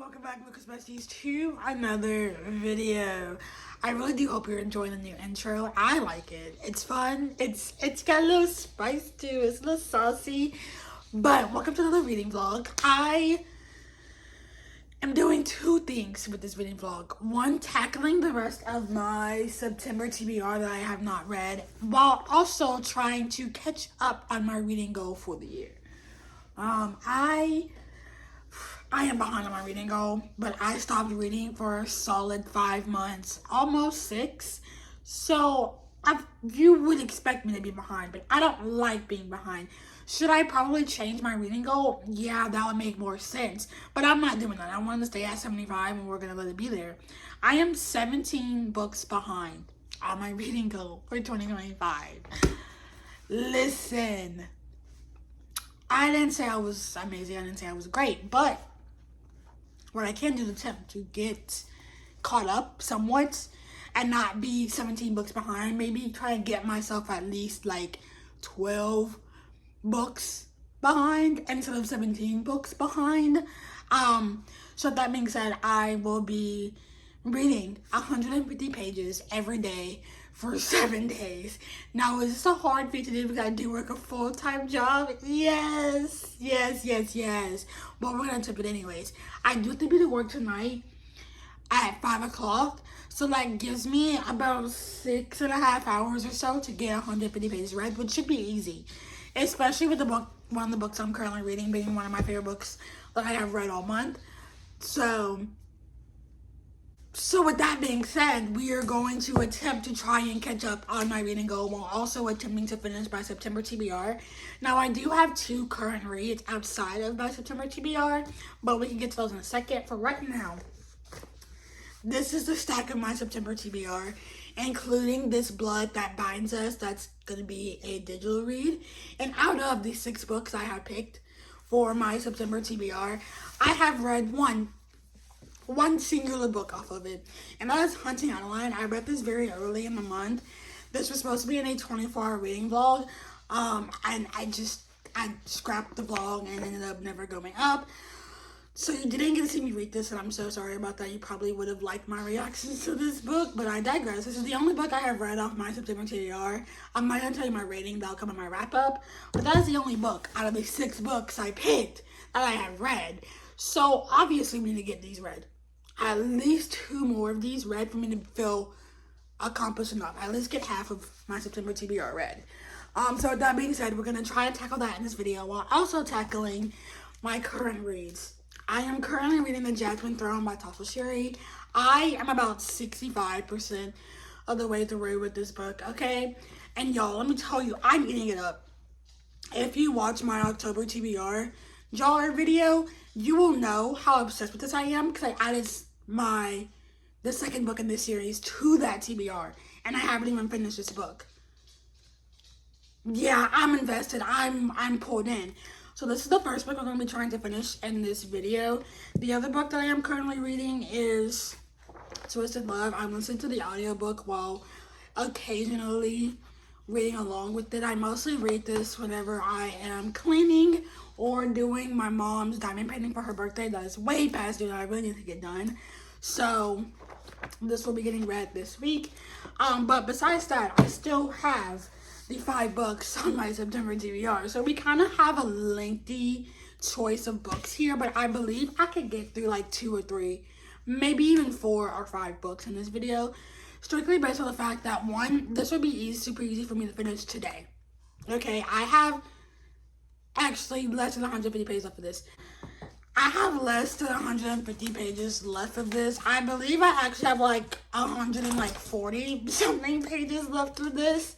welcome back, Lucas Besties, to another video. I really do hope you're enjoying the new intro. I like it. It's fun. It's got a little spice too. It's a little saucy. But welcome to another reading vlog. I am doing two things with this reading vlog. One, tackling the rest of my September TBR that I have not read, while also trying to catch up on my reading goal for the year. I am behind on my reading goal, but I stopped reading for a solid 5 months, almost 6. So you would expect me to be behind, but I don't like being behind. Should I probably change my reading goal? Yeah, that would make more sense. But I'm not doing that. I want to stay at 75 and we're going to let it be there. I am 17 books behind on my reading goal for 2025. Listen, I didn't say I was amazing. I didn't say I was great, but what I can do to attempt to get caught up somewhat and not be 17 books behind, maybe try and get myself at least like 12 books behind instead of 17 books behind. So that being said, I will be reading 150 pages every day for 7 days. Now, is this a hard feat to do because I do work a full-time job? Yes. But we're gonna attempt it anyways. I do have to be to work tonight at 5 o'clock. So that gives me about 6.5 hours or so to get 150 pages read, which should be easy. Especially with one of the books I'm currently reading being one of my favorite books that I have read all month. So with that being said, we are going to attempt to try and catch up on my reading goal while also attempting to finish my September TBR. Now, I do have 2 current reads outside of my September TBR, but we can get to those in a second. For right now, this is the stack of my September TBR, including this Blood That Binds Us. That's going to be a digital read. And out of the 6 books I have picked for my September TBR, I have read one singular book off of it, and that is Hunting Adeline. I read this very early in the month. This was supposed to be in a 24-hour reading vlog, and I scrapped the vlog and ended up never going up. So you didn't get to see me read this, and I'm so sorry about that. You probably would have liked my reactions to this book, but I digress. This is the only book I have read off my September TBR. I'm not going to tell you my rating. That'll come in my wrap-up, but that is the only book out of the 6 books I picked that I have read. So obviously we need to get these read. At least 2 more of these read for me to feel accomplished enough. At least get half of my September TBR read. So with that being said, we're going to try to tackle that in this video while also tackling my current reads. I am currently reading The Jasmine Throne by Tasha Sherry. I am about 65% of the way through with this book, okay? And y'all, let me tell you, I'm eating it up. If you watch my October TBR jar video, you will know how obsessed with this I am because I added the second book in this series to that TBR, and I haven't even finished this book. Yeah, I'm invested. I'm pulled in. So this is the first book I'm going to be trying to finish in this video. The other book that I am currently reading is Twisted Love. I'm listening to the audiobook while occasionally reading along with it. I mostly read this whenever I am cleaning or doing my mom's diamond painting for her birthday. That is way past due that I really need to get done. So this will be getting read this week. But besides that, I still have the 5 books on my September TBR. So we kind of have a lengthy choice of books here, but I believe I could get through like 2 or 3, maybe even 4 or 5 books in this video, strictly based on the fact that, one, this would be super easy for me to finish today. Okay, I have actually less than 150 pages left of this. I have less than 150 pages left of this. I believe I actually have like 140 something pages left of this.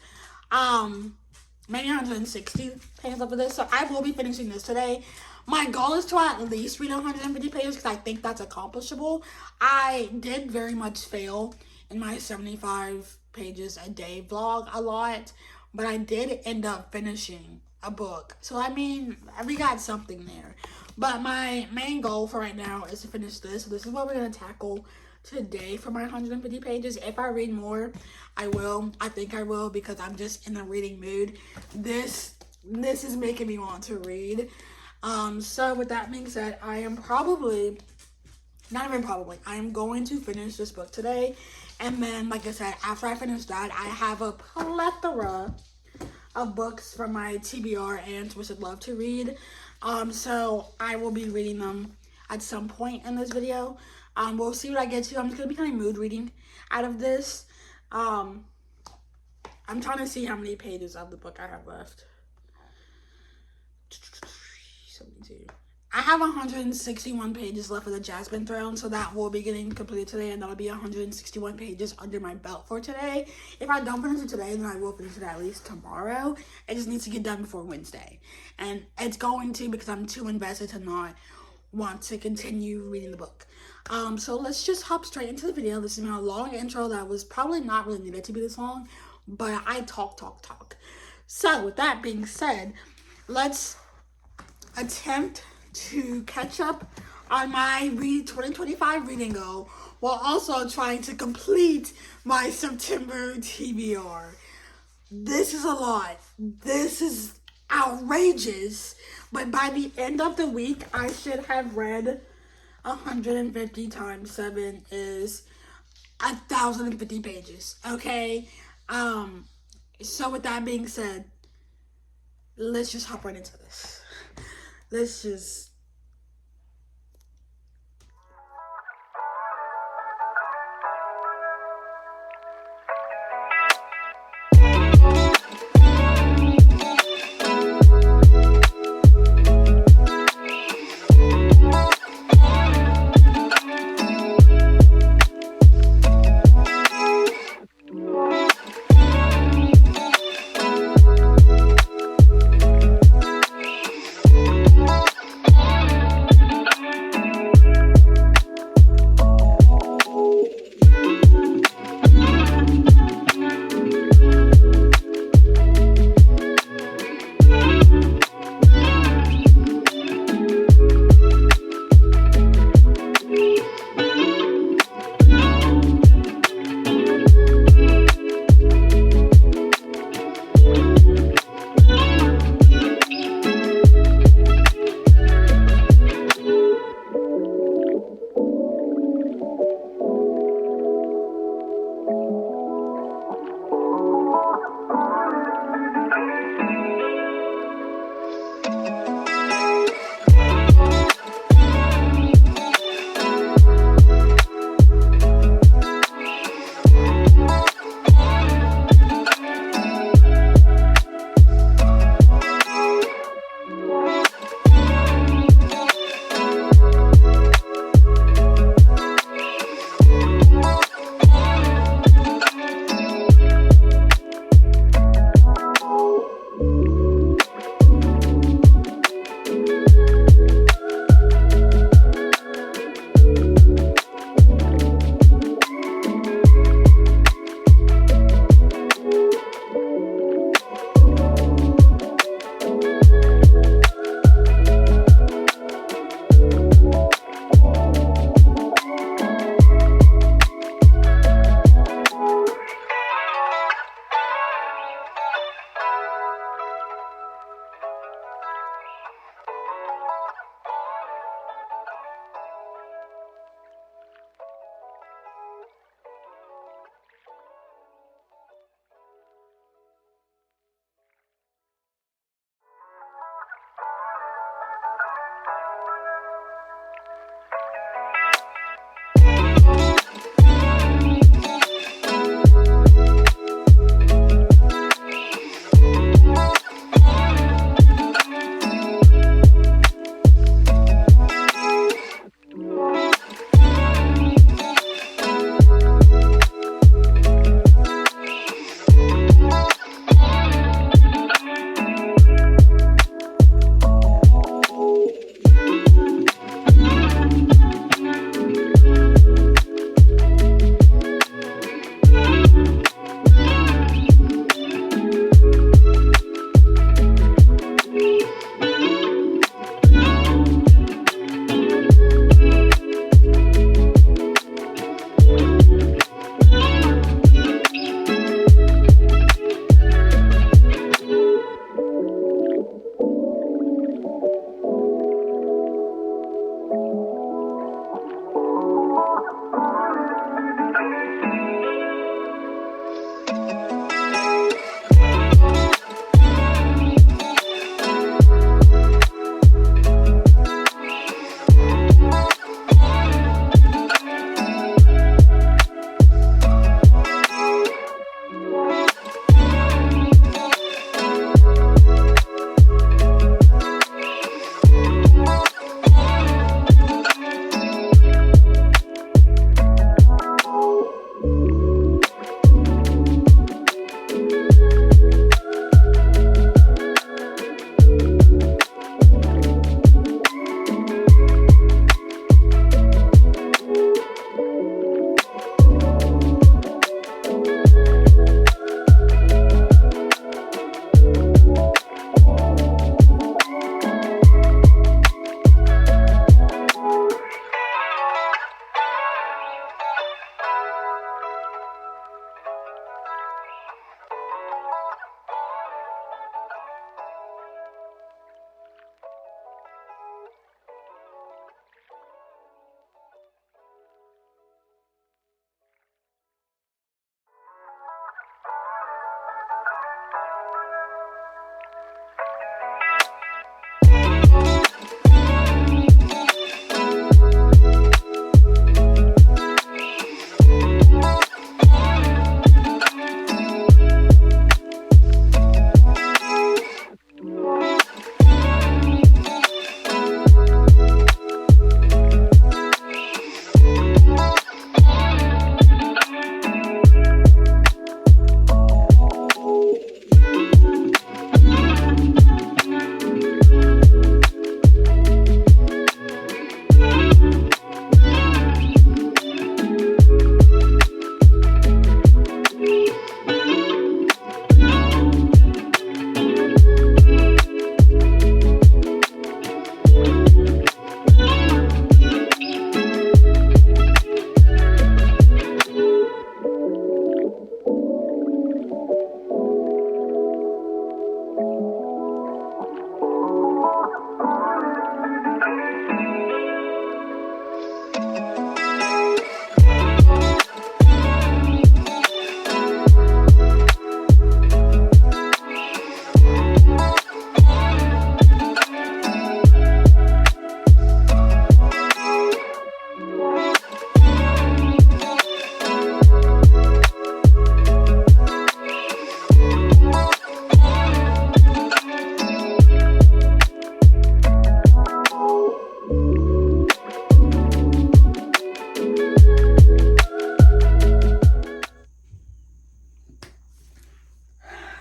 Maybe 160 pages left of this. So I will be finishing this today. My goal is to at least read 150 pages because I think that's accomplishable. I did very much fail in my 75 pages a day vlog a lot, but I did end up finishing a book. So I mean, we got something there. But my main goal for right now is to finish this. So this is what we're going to tackle today for my 150 pages. If I read more, I will. I think I will because I'm just in a reading mood. This is making me want to read. So with that being said, I am probably not even probably, I am going to finish this book today. And then, like I said, after I finish that, I have a plethora of books from my TBR and Twisted Love to read. So I will be reading them at some point in this video. We'll see what I get to. I'm just going to be kind of mood reading out of this. I'm trying to see how many pages of the book I have left. 72. I have 161 pages left of the Jasmine Throne, so that will be getting completed today, and that'll be 161 pages under my belt for today. If I don't finish it today, then I will finish it at least tomorrow. It just needs to get done before Wednesday. And it's going to, because I'm too invested to not want to continue reading the book. So let's just hop straight into the video. This is my long intro that was probably not really needed to be this long, but I talk. So with that being said, let's attempt to catch up on my 2025 reading goal while also trying to complete my September TBR. This is a lot. This is outrageous. But by the end of the week, I should have read 150 times 7 is 1,050 pages. Okay? So with that being said, let's just hop right into this. Let's just...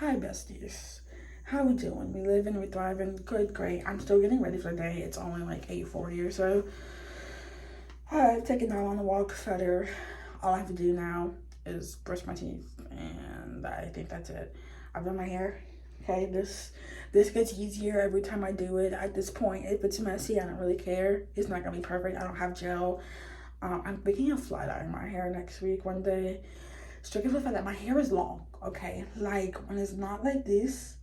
Hi, besties. How we doing? We living, we thriving. Good, great. I'm still getting ready for the day. It's only like 8:40 or so. I've taken out on the walk better. All I have to do now is brush my teeth, and I think that's it. I've done my hair. Okay, this gets easier every time I do it. At this point, if it's messy, I don't really care. It's not gonna be perfect. I don't have gel. I'm thinking of flat ironing my hair next week one day. Strictly for the fact that my hair is long, okay? Like, when it's not like this,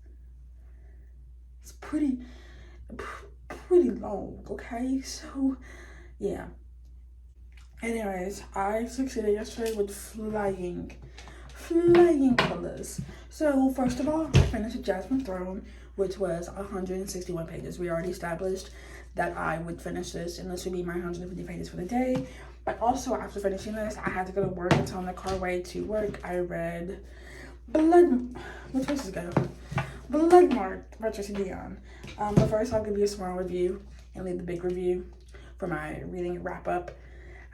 it's pretty long, okay? So, yeah. Anyways, I succeeded yesterday with flying colors. So, first of all, I finished Jasmine Throne, which was 161 pages. We already established that I would finish this, and this would be my 150 pages for the day. But also, after finishing this, I had to go to work, and so on the car way to work, I read what choices go? Bloodmark by Tracy Dion. But first, I'll give you a small review and leave the big review for my reading wrap up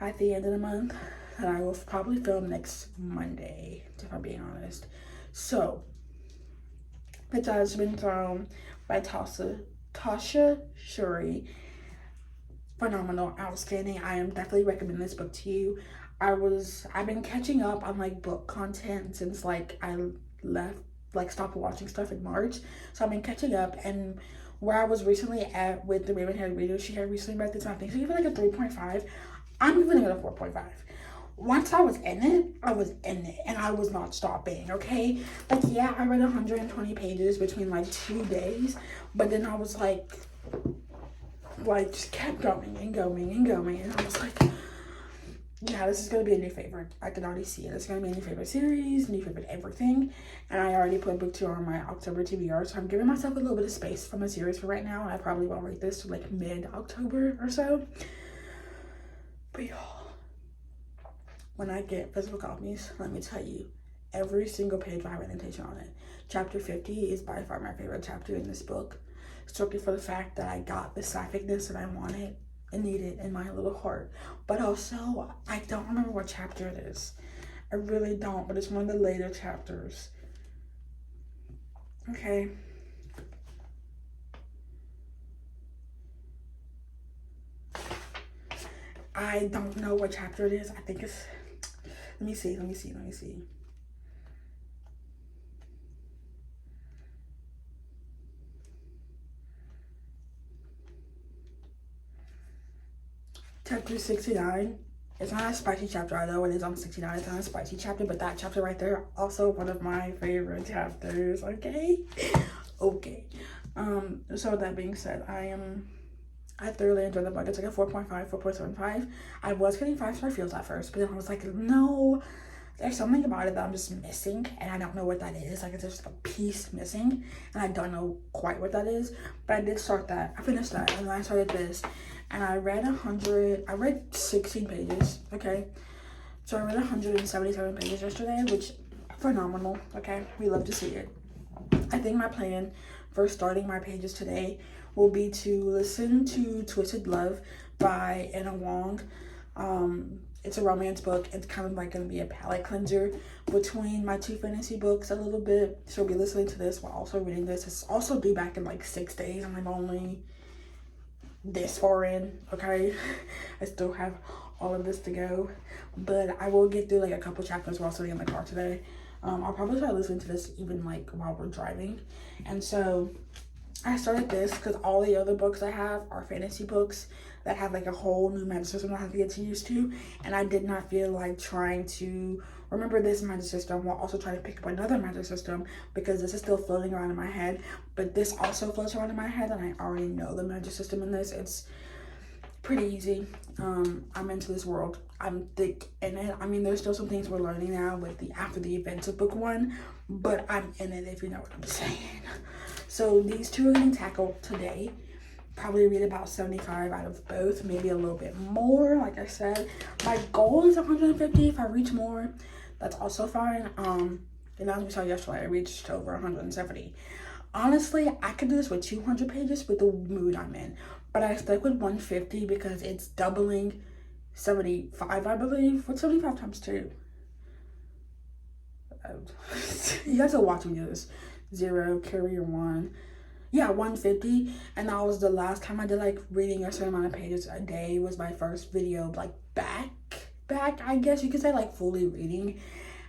at the end of the month. And I will probably film next Monday, if I'm being honest. So, The Jasmine Throne by Tasha Shuri. Phenomenal, outstanding. I am definitely recommending this book to you. I've been catching up on like book content since like I stopped watching stuff in March. So I've been catching up, and where I was recently at with the Raven-Haired Reader, she had recently read this, and I think she gave it like a 3.5. I'm giving it a 4.5. Once I was in it, and I was not stopping, okay? Like, yeah, I read 120 pages between like 2 days, but then I was like just kept going and going and going, and I was like, yeah, this is going to be a new favorite. I can already see it. It's going to be a new favorite series, new favorite everything, and I already put book 2 on my October TBR, so I'm giving myself a little bit of space from the series for right now. I probably won't rate this to like mid-October or so, but y'all, when I get physical copies, let me tell you, every single page will have an annotation on it. Chapter 50 is by far my favorite chapter in this book, strictly for the fact that I got the sapphic-ness that I wanted and needed in my little heart. But also, I don't remember what chapter it is. I really don't, but it's one of the later chapters. Okay. I don't know what chapter it is. I think it's, let me see. Chapter 69. It's not a spicy chapter, although it is on 69. It's not a spicy chapter, but that chapter right there, also one of my favorite chapters, okay? Okay. So with that being said, I thoroughly enjoyed the book. It's like a 4.5, 4.75. I was getting 5-star feels at first, but then I was like, no, there's something about it that I'm just missing, and I don't know what that is. Like, it's just a piece missing, and I don't know quite what that is, but I did start that. I finished that, and then I started this, and I read 16 pages, okay? So I read 177 pages yesterday, which, phenomenal, okay? We love to see it. I think my plan for starting my pages today will be to listen to Twisted Love by Anna Wong. It's a romance book. It's kind of like going to be a palate cleanser between my 2 fantasy books a little bit. So I'll be listening to this while also reading this. It's also due back in like 6 days, and I'm only this far in, okay? I still have all of this to go, but I will get through like a couple chapters while sitting in the car today. I'll probably start listening to this even like while we're driving. And so I started this because all the other books I have are fantasy books that have like a whole new magic system I have to get used to, and I did not feel like trying to remember this magic system while also trying to pick up another magic system, because this is still floating around in my head, but this also floats around in my head, and I already know the magic system in this. It's pretty easy. I'm into this world. I'm thick in it. I mean, there's still some things we're learning now with after the events of book 1, but I'm in it, if you know what I'm saying. So these 2 are getting tackled today. Probably read about 75 out of both, maybe a little bit more. Like I said, my goal is 150. If I reach more, that's also fine. And as we saw yesterday, I reached over 170. Honestly, I could do this with 200 pages with the mood I'm in, but I stuck with 150 because it's doubling 75, I believe. What's 75 times 2? You guys are watching this. 0, carrier 1. Yeah, 150. And that was the last time I did like reading a certain amount of pages a day. Was my first video like back, I guess you could say, like fully reading.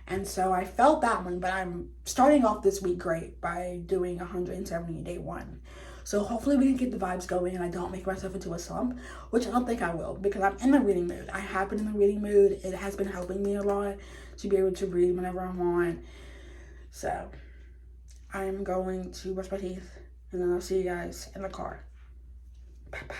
And so I felt that one, but I'm starting off this week great by doing 170 day 1. So hopefully we can get the vibes going and I don't make myself into a slump, which I don't think I will because I'm in the reading mood. I have been in the reading mood. It has been helping me a lot to be able to read whenever I want. So I'm going to brush my teeth and then I'll see you guys in the car. Bye-bye.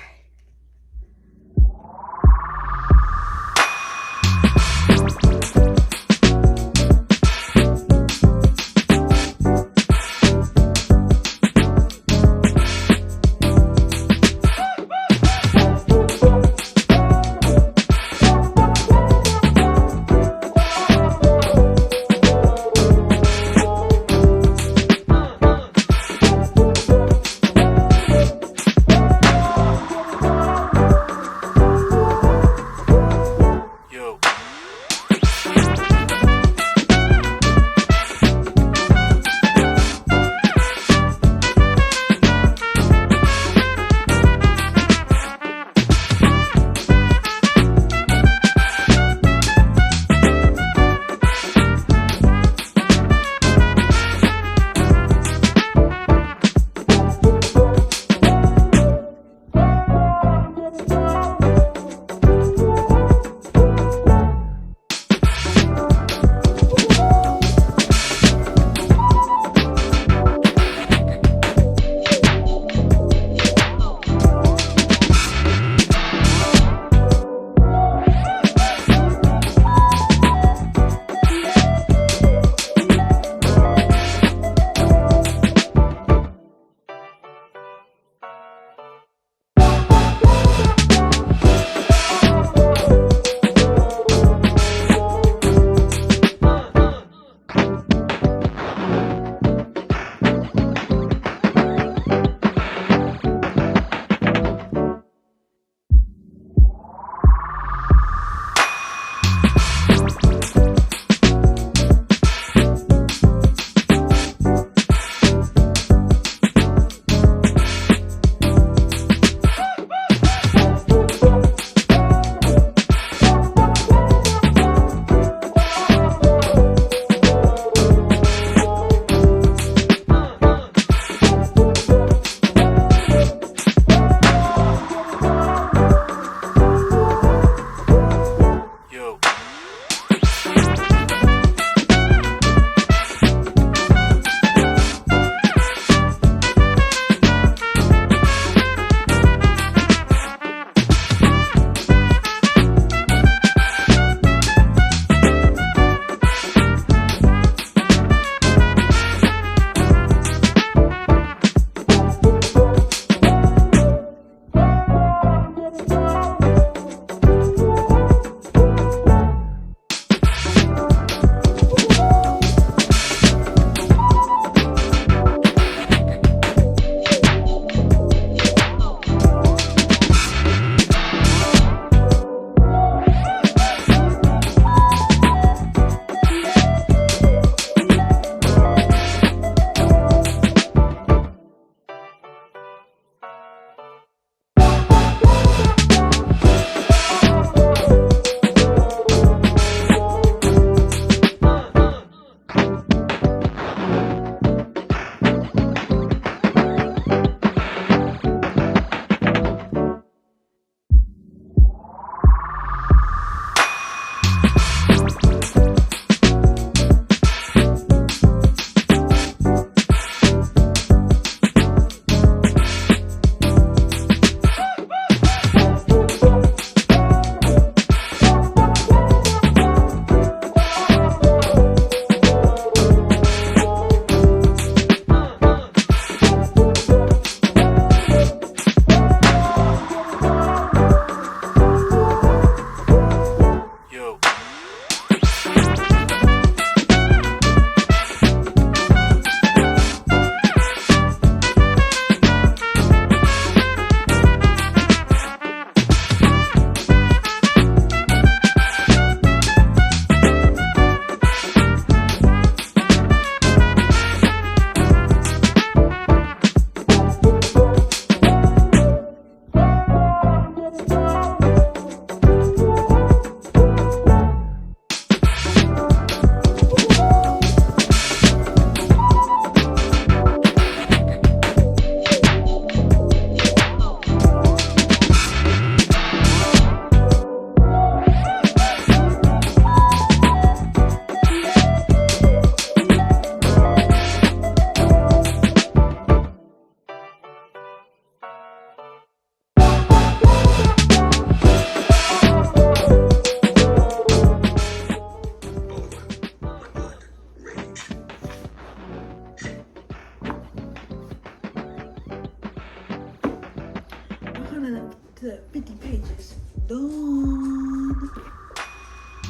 The 50 pages done.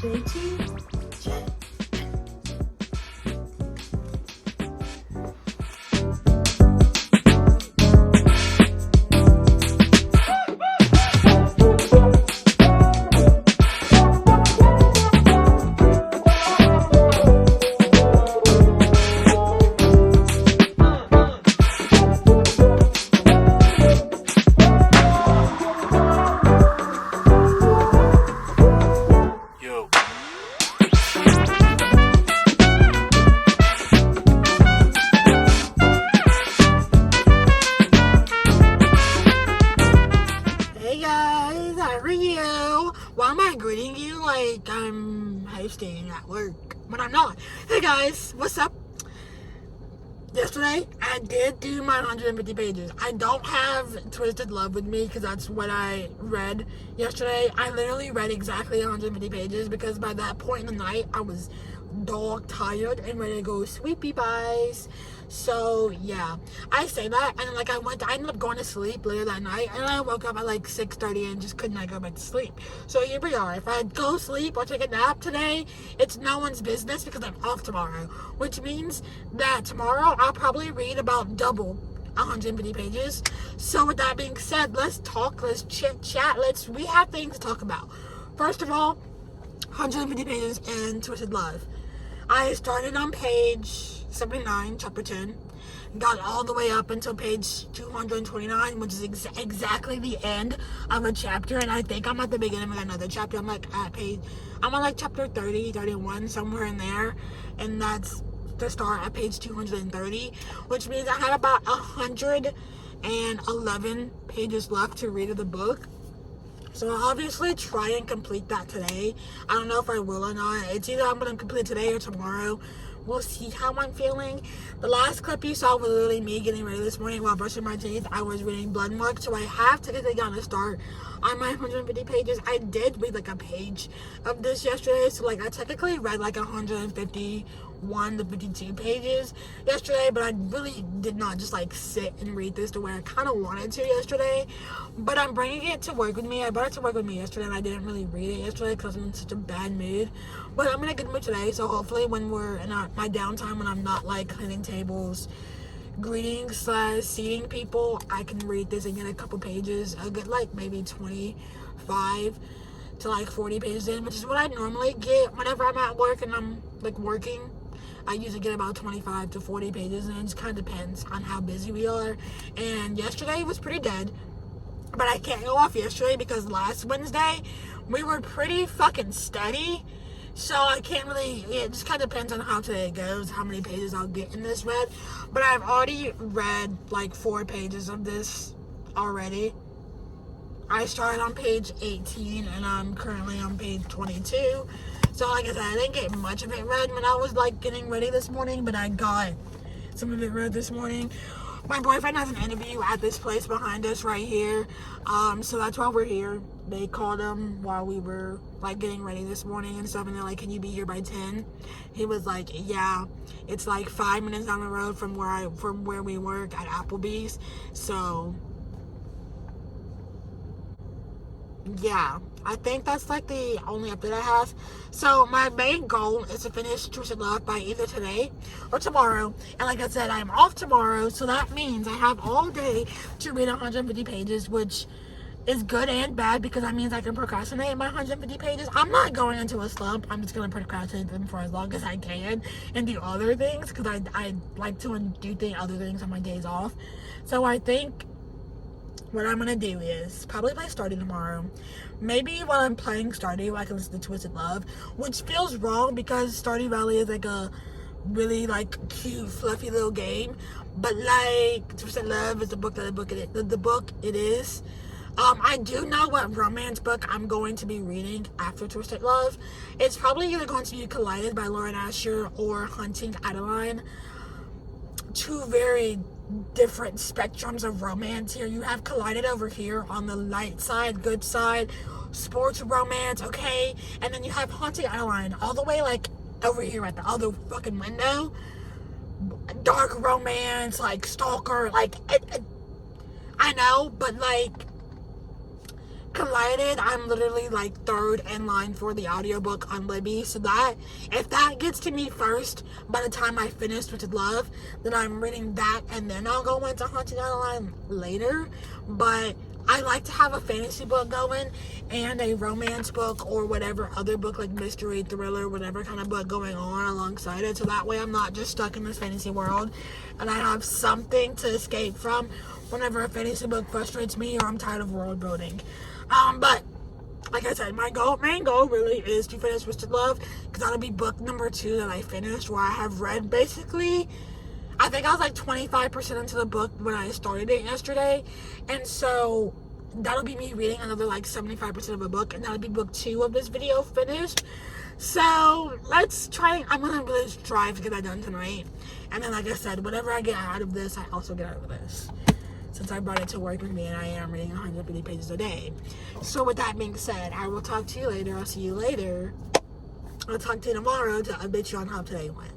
Day 2, check. Why am I greeting you like I'm hosting at work when I'm not? Hey guys, what's up? Yesterday, I did do my 150 pages. I don't have Twisted Love with me because that's what I read yesterday. I literally read exactly 150 pages because by that point in the night, I was dog tired and ready to go sweepy buys. So yeah, I say that, and like I ended up going to sleep later that night, and I woke up at like 6:30 and just could not go back to sleep. So here we are. If I go sleep or take a nap today, it's no one's business because I'm off tomorrow, which means that tomorrow I'll probably read about double 150 pages. So with that being said, let's talk, let's chit chat, we have things to talk about. First of all, 150 pages in Twisted Love. I started on page 79, chapter 10, got all the way up until page 229, which is exactly the end of a chapter, and I think I'm at the beginning of another chapter. I'm on like chapter 30, 31, somewhere in there, and that's to start at page 230, which means I have about 111 pages left to read of the book. So I'll obviously try and complete that today. I don't know if I will or not. It's either I'm going to complete today or tomorrow. We'll see how I'm feeling. The last clip you saw was literally me getting ready this morning while brushing my teeth. I was reading Blood Mark, so I have technically gotten a start on my 150 pages. I did read like a page of this yesterday, so like I technically read like 151 to 52 pages yesterday, but I really did not just like sit and read this the way I kind of wanted to yesterday. But I'm bringing it to work with me. I brought it to work with me yesterday, and I didn't really read it yesterday because I'm in such a bad mood. But I'm in a good mood today, so hopefully when we're in my downtime, when I'm not like cleaning tables, greeting / seating people, I can read this and get a couple pages, a good like maybe 25 to like 40 pages in, which is what I normally get whenever I'm at work and I'm like working. I usually get about 25 to 40 pages, and it just kind of depends on how busy we are. And yesterday was pretty dead, but I can't go off yesterday because last Wednesday we were pretty fucking steady. So I can't really, it just kind of depends on how today goes, how many pages I'll get in this read. But I've already read like 4 pages of this already. I started on page 18 and I'm currently on page 22. So like I said, I didn't get much of it read when I was like getting ready this morning, but I got some of it read this morning. My boyfriend has an interview at this place behind us right here. So that's why we're here. They called him while we were like getting ready this morning and stuff, and they're like, "Can you be here by 10?" He was like, "Yeah, it's like 5 minutes down the road from where we work at Applebee's." So yeah, I think that's like the only update I have. So my main goal is to finish Twisted Love by either today or tomorrow. And like I said, I'm off tomorrow, so that means I have all day to read 150 pages, which is good and bad because that means I can procrastinate my 150 pages. I'm not going into a slump. I'm just going to procrastinate them for as long as I can and do other things because I like to do other things on my days off. So I think what I'm going to do is probably play Stardew tomorrow. Maybe while I'm playing Stardew, I can listen to Twisted Love, which feels wrong because Stardew Valley is like a really like cute, fluffy little game. But like Twisted Love is the book it is. I do know what romance book I'm going to be reading after Twisted Love. It's probably either going to be Collided by Lauren Asher or Hunting Adeline. 2 very different spectrums of romance here. You have Collided over here on the light side, good side, sports romance, okay? And then you have Haunting Adeline all the way like over here at the other fucking window. Dark romance, like stalker, like I know, but like Collided, I'm literally like third in line for the audiobook on Libby. So that, if that gets to me first by the time I finish Twisted Love, then I'm reading that and then I'll go into Haunted Adeline later. But I like to have a fantasy book going and a romance book or whatever other book, like mystery, thriller, whatever kind of book going on alongside it. So that way I'm not just stuck in this fantasy world and I have something to escape from whenever a fantasy book frustrates me or I'm tired of world building. But like I said, my main goal really is to finish Twisted Love, because that'll be book number 2 that I finished, where I have read basically, I think I was like 25% into the book when I started it yesterday, and so that'll be me reading another like 75% of a book, and that'll be book 2 of this video finished. So let's try. I'm gonna really strive to get that done tonight, and then like I said, whatever I get out of this, I also get out of this, since I brought it to work with me and I am reading 150 pages a day. So with that being said, I will talk to you later. I'll see you later. I'll talk to you tomorrow to update you on how today went.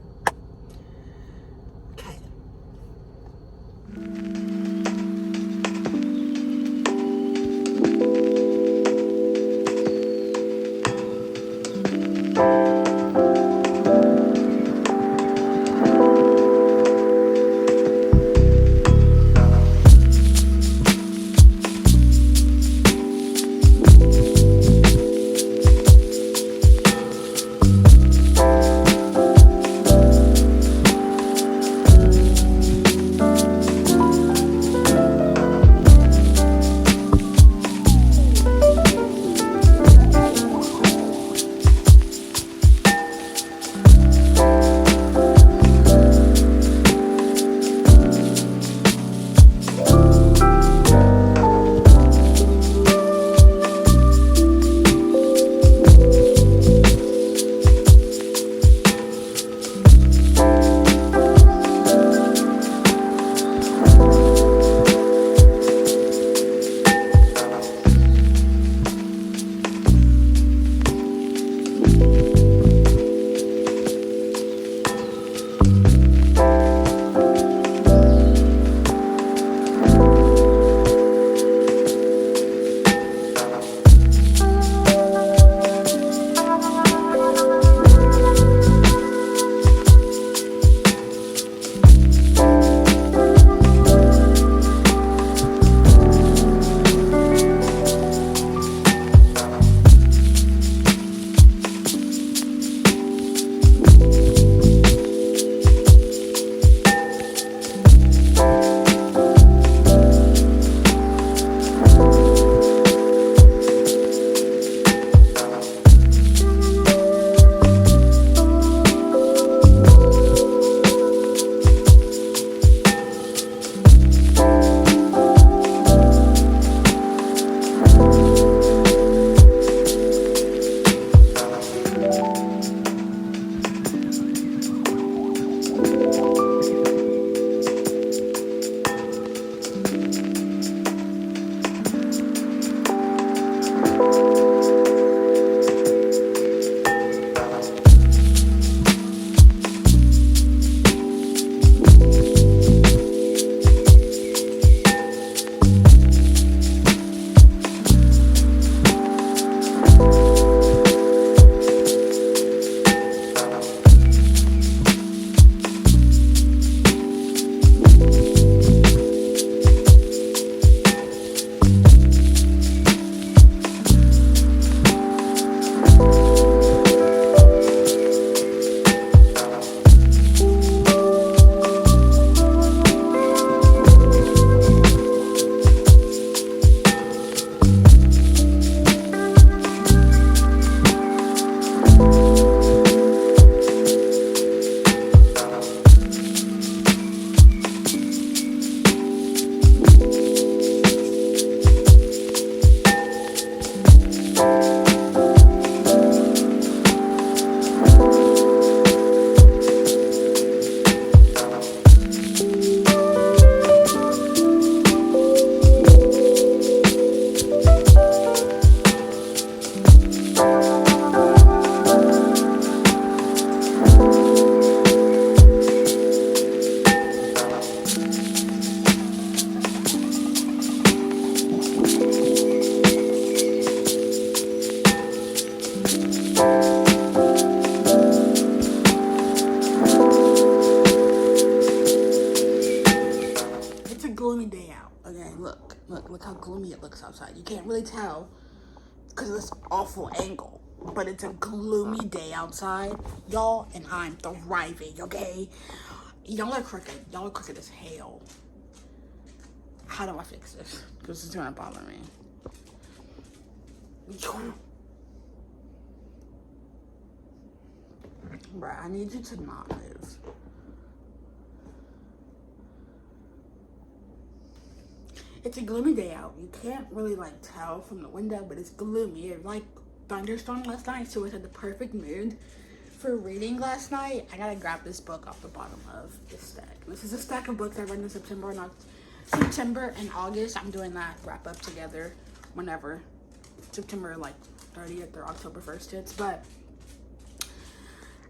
gloomy day out. Okay, look how gloomy it looks outside. You can't really tell because of this awful angle, but it's a gloomy day outside, y'all, and I'm thriving. Okay, y'all are crooked. Y'all are crooked as hell. How do I fix this? Because it's gonna bother me. Bruh, I need you to not move. It's a gloomy day out. You can't really like tell from the window, but it's gloomy. It like thunderstorm last night, so it had the perfect mood for reading last night. I gotta grab this book off the bottom of this stack. This is a stack of books I read in September and August. I'm doing that wrap up together whenever September like 30th or October 1st hits, but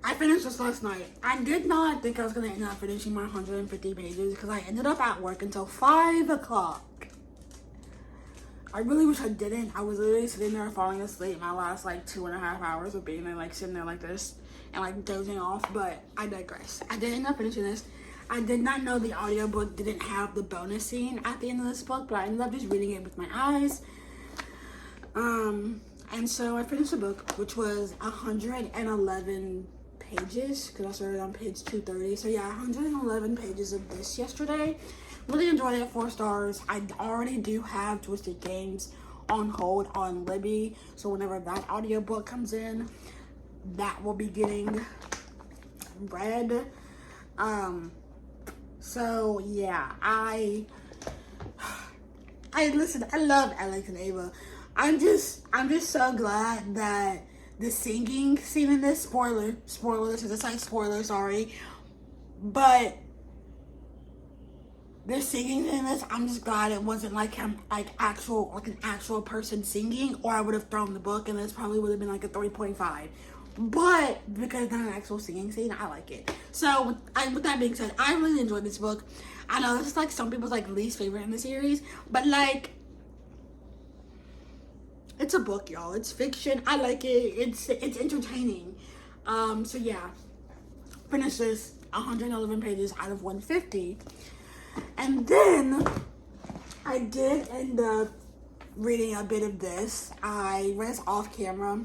I finished this last night. I did not think I was going to end up finishing my 150 pages because I ended up at work until 5 o'clock. I really wish I didn't. I was literally sitting there falling asleep my last like 2.5 hours of being there, like sitting there like this and like dozing off, but I digress. I did end up finishing this. I did not know the audiobook didn't have the bonus scene at the end of this book, but I ended up just reading it with my eyes. And so I finished the book, which was 111 pages, because I started on page 230. So yeah, 111 pages of this yesterday. Really enjoyed it. 4 stars. I already do have Twisted Games on hold on Libby, so whenever that audiobook comes in, that will be getting read. So yeah, I listen, I love Alex and Ava. I'm just so glad that the singing scene in this, spoiler, this is a slight spoiler, sorry, but the singing in this, I'm just glad it wasn't like an actual person singing, or I would have thrown the book and this probably would have been like a 3.5. But because it's not an actual singing scene, I like it. So with that being said, I really enjoyed this book. I know this is like some people's like least favorite in the series, but like, it's a book, y'all. It's fiction. I like it. It's entertaining. So yeah, finished this 111 pages out of 150. And then I did end up reading a bit of this. I read this off camera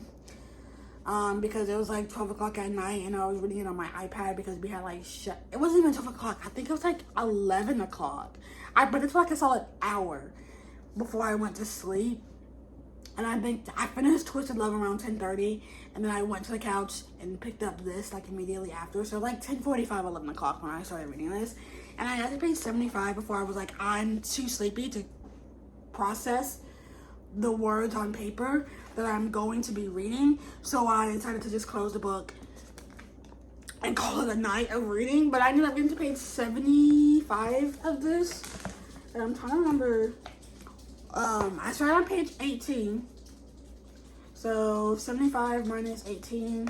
because it was like 12 o'clock at night and I was reading it on my iPad because we had like it wasn't even 12 o'clock. I think it was like 11 o'clock. But it's like a solid hour before I went to sleep. And I think I finished Twisted Love around 10:30, and then I went to the couch and picked up this like immediately after. So like 10:45, 11 o'clock when I started reading this. And I got to page 75 before I was like, I'm too sleepy to process the words on paper that I'm going to be reading. So I decided to just close the book and call it a night of reading. But I ended up getting to page 75 of this. And I'm trying to remember. I started on page 18. So 75 minus 18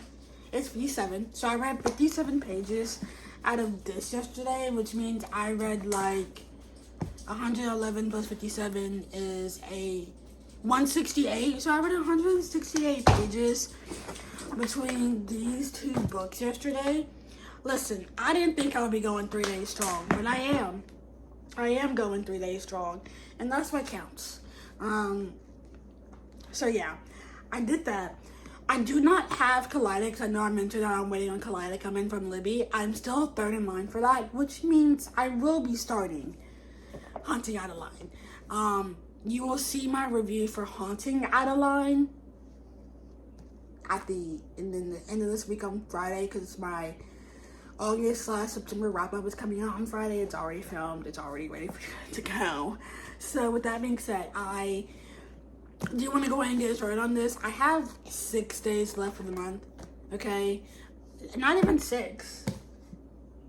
is 57. So I read 57 pages out of this yesterday, which means I read like 111 plus 57 is a 168. So I read 168 pages between these 2 books yesterday. Listen, I didn't think I would be going 3 days strong, but I am. I am going 3 days strong, and that's what counts. So yeah, I did that. I do not have Kaleidos. I know I mentioned that I'm waiting on Kaleidos to come in from Libby. I'm still 3rd in line for that, which means I will be starting Haunting Adeline. You will see my review for Haunting Adeline at the end of this week on Friday, because my August/September wrap-up is coming out on Friday. It's already filmed. It's already ready to go. So with that being said, I do want to go ahead and get started on this. I have 6 days left of the month. Okay? Not even 6.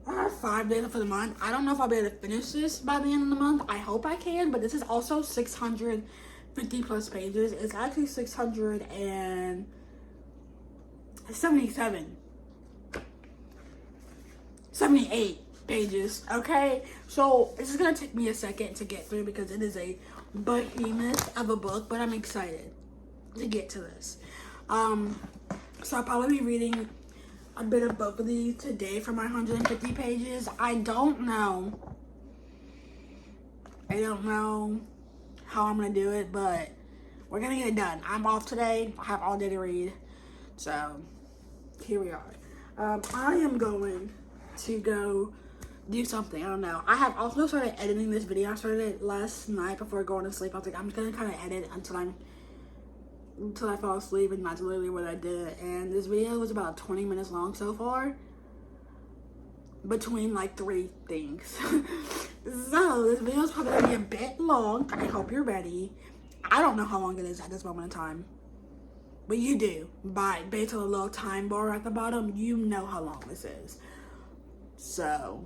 I have 5 days left of the month. I don't know if I'll be able to finish this by the end of the month. I hope I can, but this is also 650 plus pages. It's actually 78 pages, okay? So this is gonna take me a second to get through because it is a behemoth of a book, but I'm excited to get to this. So I'll probably be reading a bit of both of these today for my 150 pages. I don't know I don't know how I'm gonna do it, but we're gonna get it done. I'm off today. I have all day to read, so here we are. I am going to go do something. I don't know. I have also started editing this video. I started it last night before going to sleep. I was like, I'm just gonna kind of edit until I fall asleep, and that's literally what I did. And this video was about 20 minutes long so far, between like 3 things. So this video is probably gonna be a bit long. I hope you're ready. I don't know how long it is at this moment in time, but you do. Based on the little time bar at the bottom, you know how long this is. So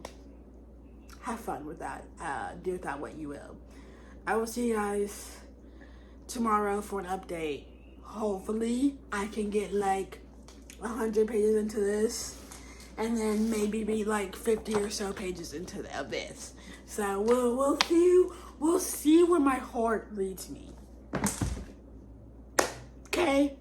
have fun with that. Do with that what you will. I will see you guys tomorrow for an update. Hopefully I can get like 100 pages into this, and then maybe be like 50 or so pages into this. So we'll see where my heart leads me. Okay?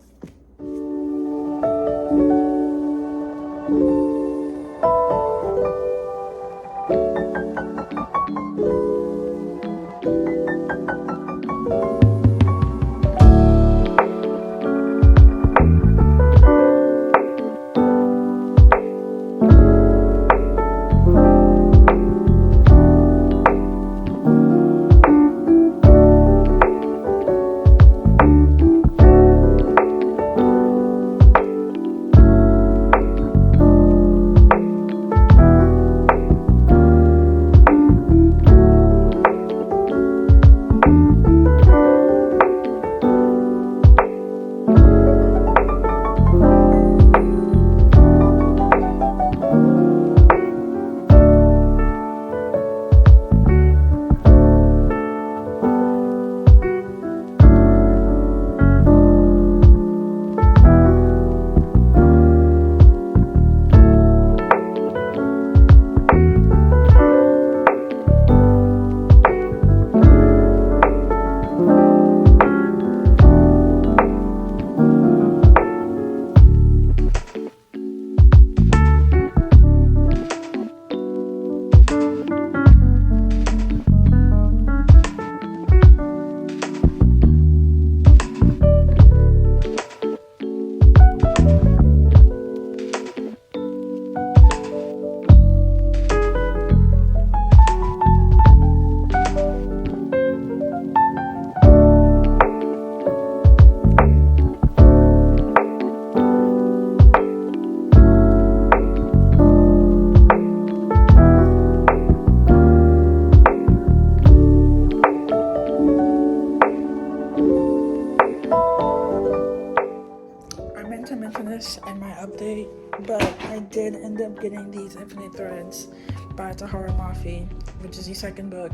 To mention this in my update, but I did end up getting these Infinite Threads by Tahara Mafi, which is the second book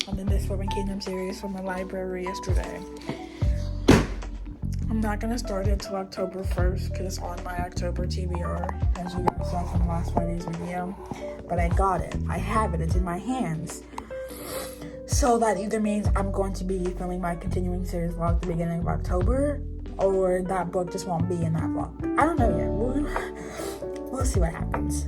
in the This Forbidden Kingdom series from my library yesterday. I'm not going to start it until October 1st because it's on my October TBR, as you guys saw from last Friday's video, but I got it. I have it. It's in my hands. So that either means I'm going to be filming my continuing series vlog at the beginning of October, or that book just won't be in that vlog. I don't know yet. We'll see what happens.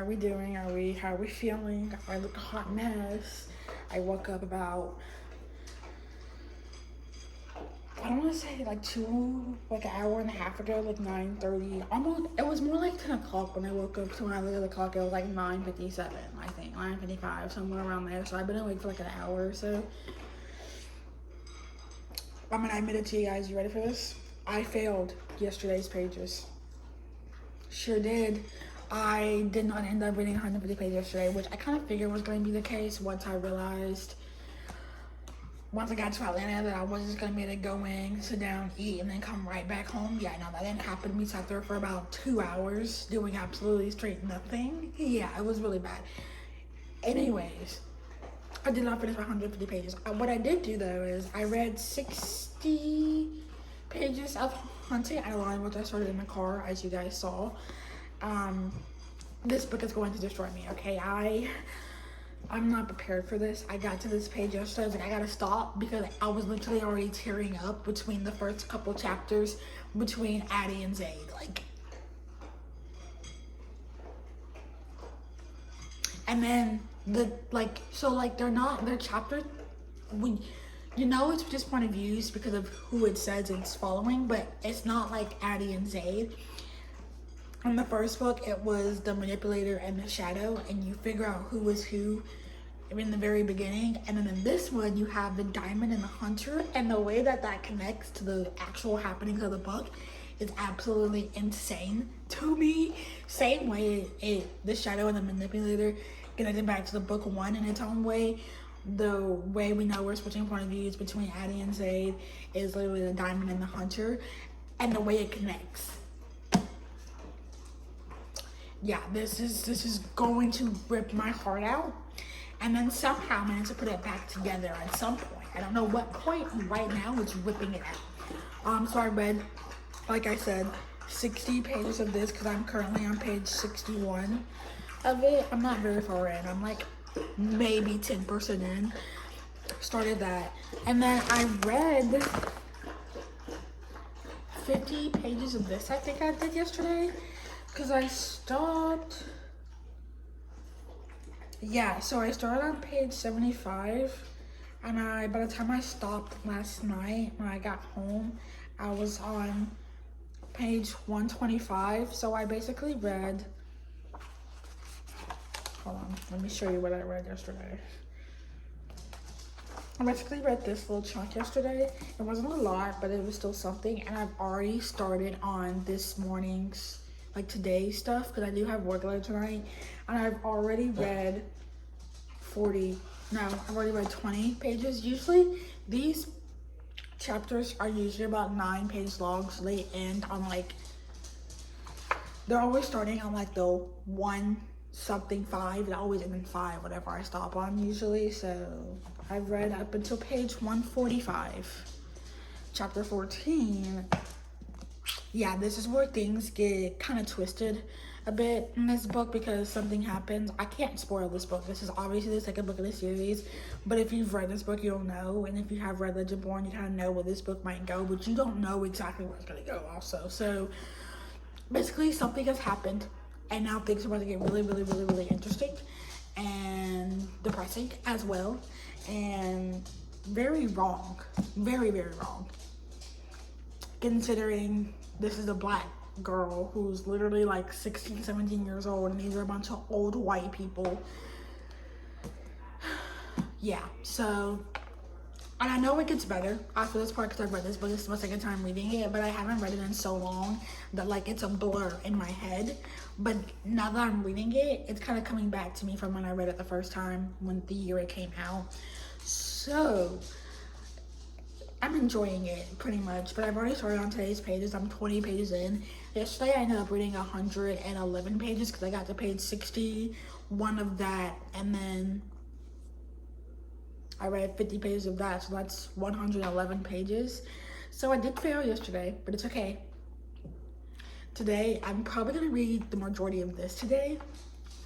are we doing? How are we feeling? I look a hot mess. I woke up about, I don't want to say like an hour and a half ago, like 9:30. Almost, it was more like 10 o'clock when I woke up. So when I looked at the clock, it was like 9:57, I think, 9:55, somewhere around there. So I've been awake for like an hour or so. I'm gonna admit it to you guys. You ready for this? I failed yesterday's pages. Sure did. I did not end up reading 150 pages yesterday, which I kind of figured was going to be the case once I realized, once I got to Atlanta, that I was just going to be able to go in, sit down, eat, and then come right back home. Yeah, no, that didn't happen. We sat there for about 2 hours doing absolutely straight nothing. Yeah, it was really bad. Anyways, I did not finish my 150 pages. What I did do, though, is I read 60 pages of Hunting Island, which I started in the car, as you guys saw. This book is going to destroy me, okay? I'm not prepared for this. I got to this page yesterday. I was like, I gotta stop, because I was literally already tearing up between the first couple chapters between Addie and Zayd. And then their chapters, you know, it's just point of views because of who it says it's following, but it's not like Addie and Zayd. In the first book, it was the manipulator and the shadow, and you figure out who was who in the very beginning. And then in this one, you have the diamond and the hunter, and the way that connects to the actual happenings of the book is absolutely insane to me. Same way the shadow and the manipulator connected back to the book one in its own way. The way we know we're switching point of views between Addie and Zayd is literally the diamond and the hunter, and the way it connects. Yeah, this is going to rip my heart out, and then somehow manage to put it back together at some point. I don't know what point. Right now, it's ripping it out. So I read, like I said, 60 pages of this because I'm currently on page 61 of it. I'm not very far in. I'm like maybe 10% in. Started that, and then I read 50 pages of this. I think I did yesterday. Because I stopped, yeah, so I started on page 75, and by the time I stopped last night, when I got home, I was on page 125, so I basically read, hold on, let me show you what I read yesterday. I basically read this little chunk yesterday. It wasn't a lot, but it was still something, and I've already started on this morning's, like today's stuff, because I do have work later tonight, and I've already read 20 pages. Usually these chapters are usually about 9 pages long, so they end on like, they're always starting on like the 1 something 5, and always end in 5 whatever I stop on usually. So I've read up until page 145, chapter 14. Yeah, this is where things get kind of twisted a bit in this book, because something happens. I can't spoil this book. This is obviously the second book of the series, but if you've read this book, you'll know. And if you have read Legend Born, you kind of know where this book might go, but you don't know exactly where it's going to go also. So basically something has happened, and now things are about to get really, really, really, really interesting and depressing as well, and very wrong. Very, very wrong, considering this is a black girl who's literally like 16, 17 years old, and these are a bunch of old white people. Yeah, so, and I know it gets better after this part because I've read this book. This is my second time reading it, but I haven't read it in so long that like it's a blur in my head. But now that I'm reading it, it's kind of coming back to me from when I read it the first time, when the year it came out. So I'm enjoying it pretty much, but I've already started on today's pages. I'm 20 pages in. Yesterday I ended up reading 111 pages because I got to page 61 of that, and then I read 50 pages of that, so that's 111 pages. So I did fail yesterday, but it's okay. Today, I'm probably going to read the majority of this today,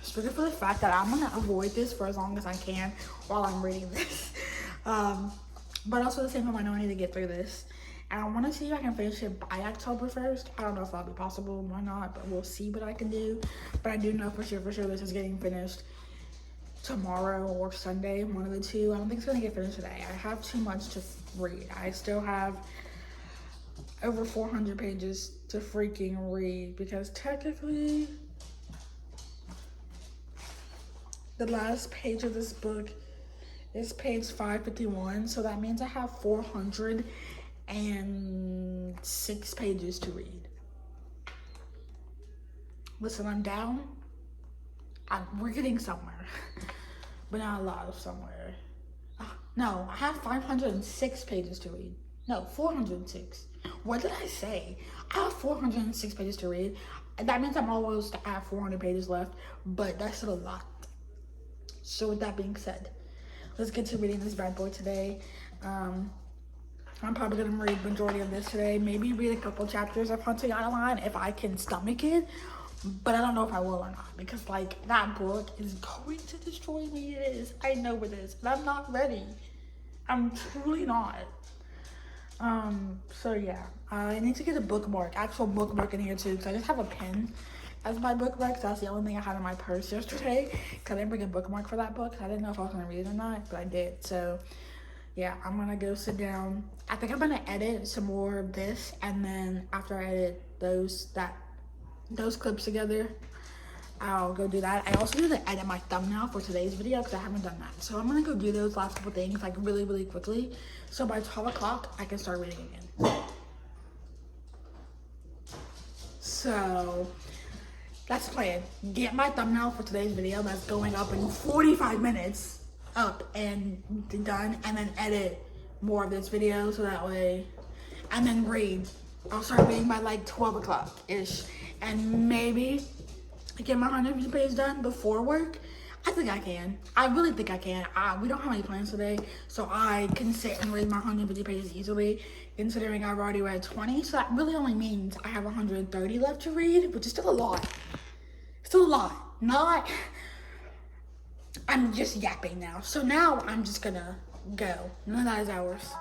strictly for the fact that I'm going to avoid this for as long as I can while I'm reading this. But also at the same time, I know I need to get through this. And I want to see if I can finish it by October 1st. I don't know if that'll be possible or not, but we'll see what I can do. But I do know for sure this is getting finished tomorrow or Sunday, one of the two. I don't think it's gonna get finished today. I have too much to read. I still have over 400 pages to freaking read because technically the last page of this book is page 551, so that means I have 406 pages to read. Listen, I'm down. We're getting somewhere, but not a lot of somewhere. No, I have 506 pages to read. No, 406. What did I say? I have 406 pages to read. That means I'm almost at 400 pages left, but that's still a lot. So with that being said, let's get to reading this bad boy today. I'm probably gonna read the majority of this today. Maybe read a couple chapters of Hunting on a Line if I can stomach it. But I don't know if I will or not, because like that book is going to destroy me. It is. I know it is, and I'm not ready. I'm truly not. So yeah, I need to get a bookmark, actual bookmark in here too, because I just have a pen as my bookmark. So that's the only thing I had in my purse yesterday, because I didn't bring a bookmark for that book. I didn't know if I was gonna read it or not, but I did. So yeah, I'm gonna go sit down. I think I'm gonna edit some more of this, and then after I edit those clips together, I'll go do that. I also need to edit my thumbnail for today's video because I haven't done that. So I'm gonna go do those last couple things like really quickly. So by 12 o'clock, I can start reading again. So that's the plan. Get my thumbnail for today's video that's going up in 45 minutes up and done, and then edit more of this video so that way, and then read. I'll start reading by like 12 o'clock-ish. And maybe get my 150 pages done before work. I think I can. I really think I can. We don't have any plans today, so I can sit and read my 150 pages easily, considering I've already read 20. So that really only means I have 130 left to read, which is still a lot. Still a lot. Not, I'm just yapping now. So now I'm just gonna go. None of that is ours.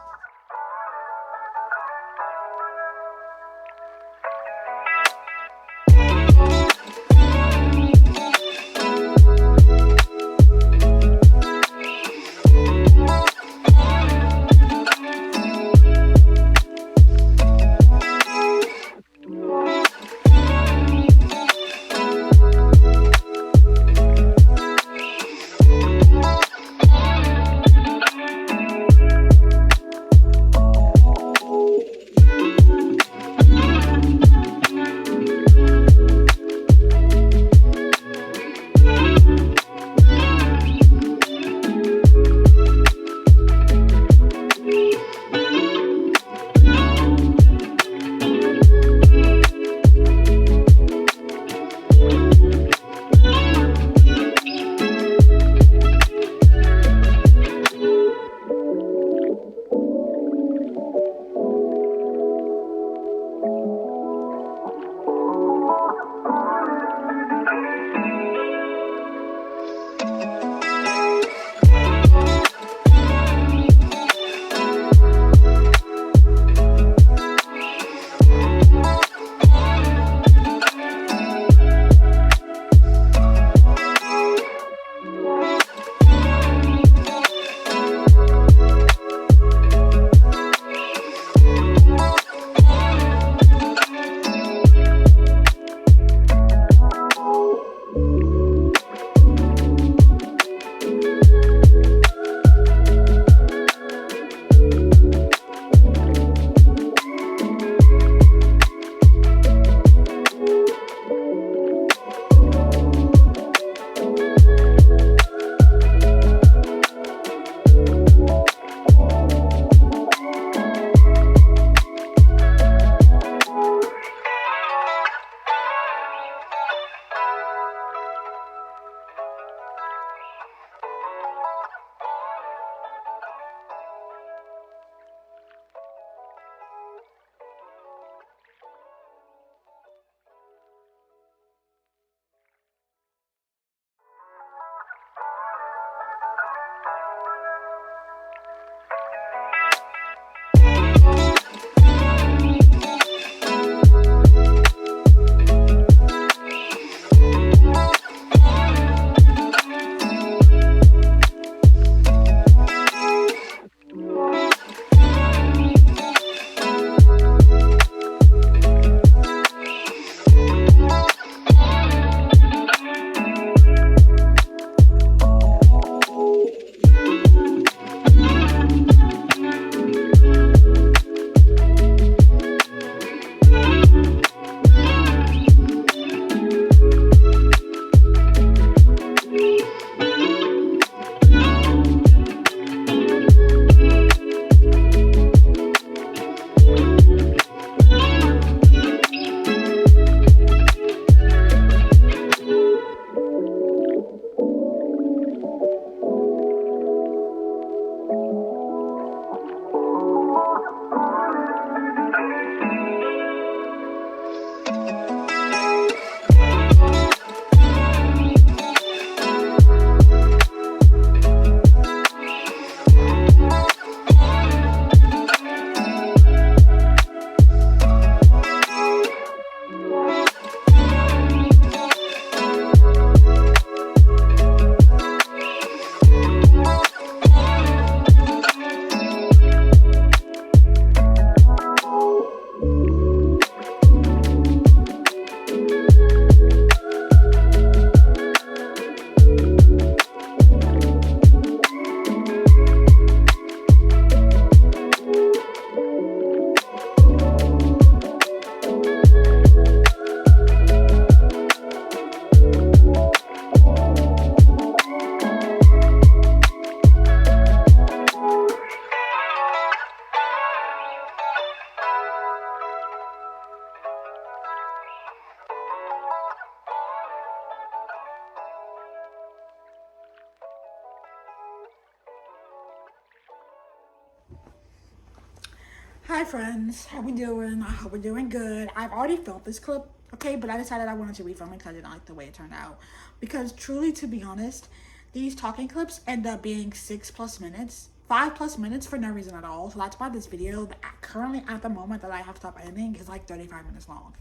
Hi friends, how we doing? I hope we're doing good. I've already filmed this clip, okay, but I decided I wanted to refilm it because I didn't like the way it turned out. Because truly, to be honest, these talking clips end up being 6+ minutes, 5+ minutes for no reason at all. So that's why this video, currently at the moment that I have stopped editing, is like 35 minutes long.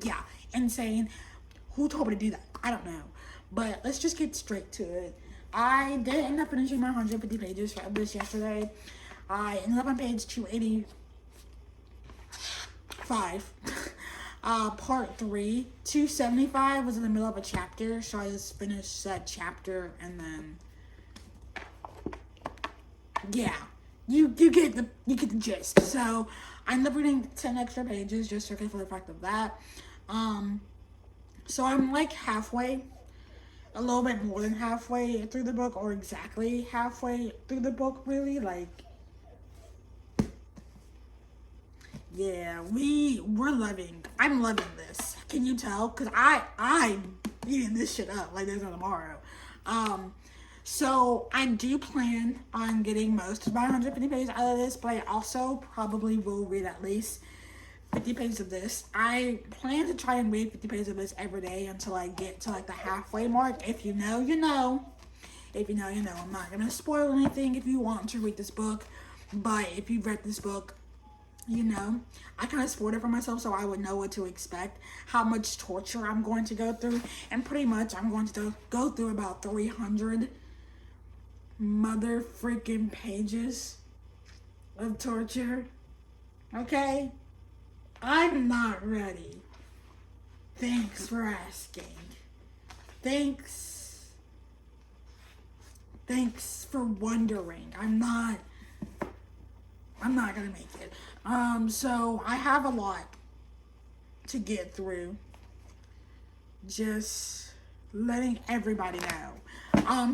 Yeah, insane. Who told me to do that? I don't know. But let's just get straight to it. I did end up finishing my 150 pages for this yesterday. I ended up on page 285. Part 3. 275 was in the middle of a chapter, so I just finished that chapter and then yeah. You get the gist. So I ended up reading 10 extra pages just strictly for the fact of that. So I'm like halfway, a little bit more than halfway through the book, or exactly halfway through the book, really. Like, yeah, I'm loving this. Can you tell? Because I'm eating this shit up like there's no tomorrow. So I do plan on getting most of my 150 pages out of this, but I also probably will read at least 50 pages of this. I plan to try and read 50 pages of this every day until I get to like the halfway mark. If you know, you know. If you know, you know. I'm not gonna spoil anything if you want to read this book, but if you've read this book, you know, I kind of spoiled it for myself so I would know what to expect, how much torture I'm going to go through, and pretty much I'm going to go through about 300 mother freaking pages of torture. Okay? I'm not ready. Thanks for asking. Thanks for wondering. I'm not gonna make it. So I have a lot to get through. Just letting everybody know.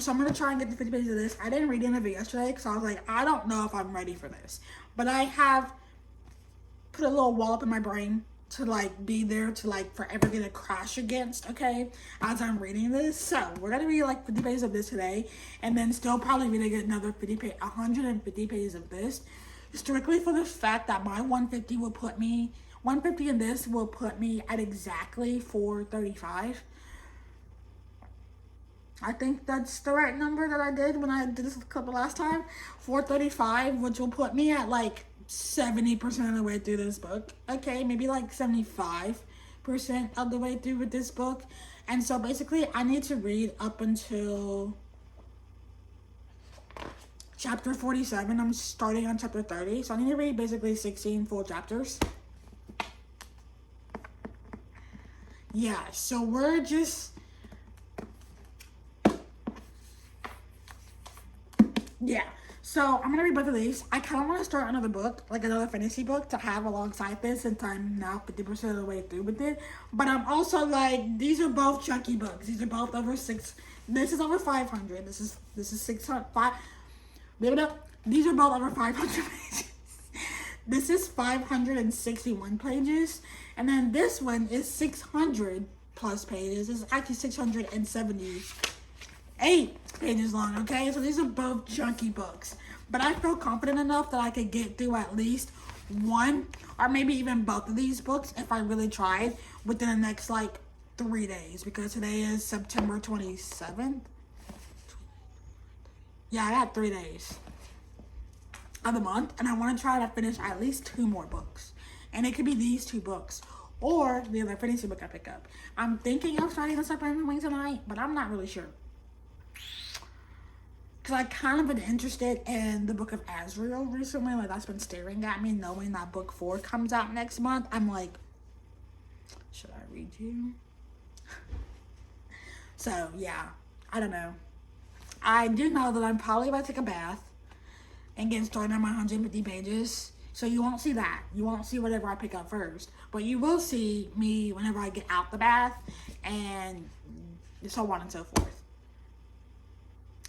So I'm gonna try and get the 50 pages of this. I didn't read any of it yesterday because I was like, I don't know if I'm ready for this. But I have put a little wall up in my brain to like be there to like forever get a crash against, okay, as I'm reading this. So we're gonna read like 50 pages of this today, and then still probably reading another 150 pages of this, strictly for the fact that my 150 will put me 150 in this will put me at exactly 435. I think that's the right number that I did when I did this clip the last time. 435, which will put me at like 70% of the way through this book. Okay, maybe like 75% of the way through with this book. And so basically I need to read up until chapter 47. I'm starting on chapter 30. So I need to read basically 16 full chapters. Yeah, so we're just... yeah. So I'm gonna read both of these. I kind of want to start another book, like another fantasy book, to have alongside this, since I'm now 50% of the way through with it. But I'm also like, these are both chunky books. These are both over 6. This is over 500. This is 600. These are both over 500 pages. This is 561 pages, and then this one is 600 plus pages. It's actually 678 pages long, okay? So these are both chunky books. But I feel confident enough that I could get through at least one or maybe even both of these books if I really tried within the next like 3 days, because today is September 27th. Yeah, I got 3 days of the month, and I want to try to finish at least 2 more books. And it could be these 2 books or the other fantasy book I pick up. I'm thinking of starting this up randomly tonight, but I'm not really sure. Because I kind of been interested in the book of Azrael recently. Like, that's been staring at me, knowing that book 4 comes out next month. I'm like, should I read you? So, yeah. I don't know. I do know that I'm probably about to take a bath and get started on my 150 pages. So you won't see that. You won't see whatever I pick up first. But you will see me whenever I get out the bath, and so on and so forth.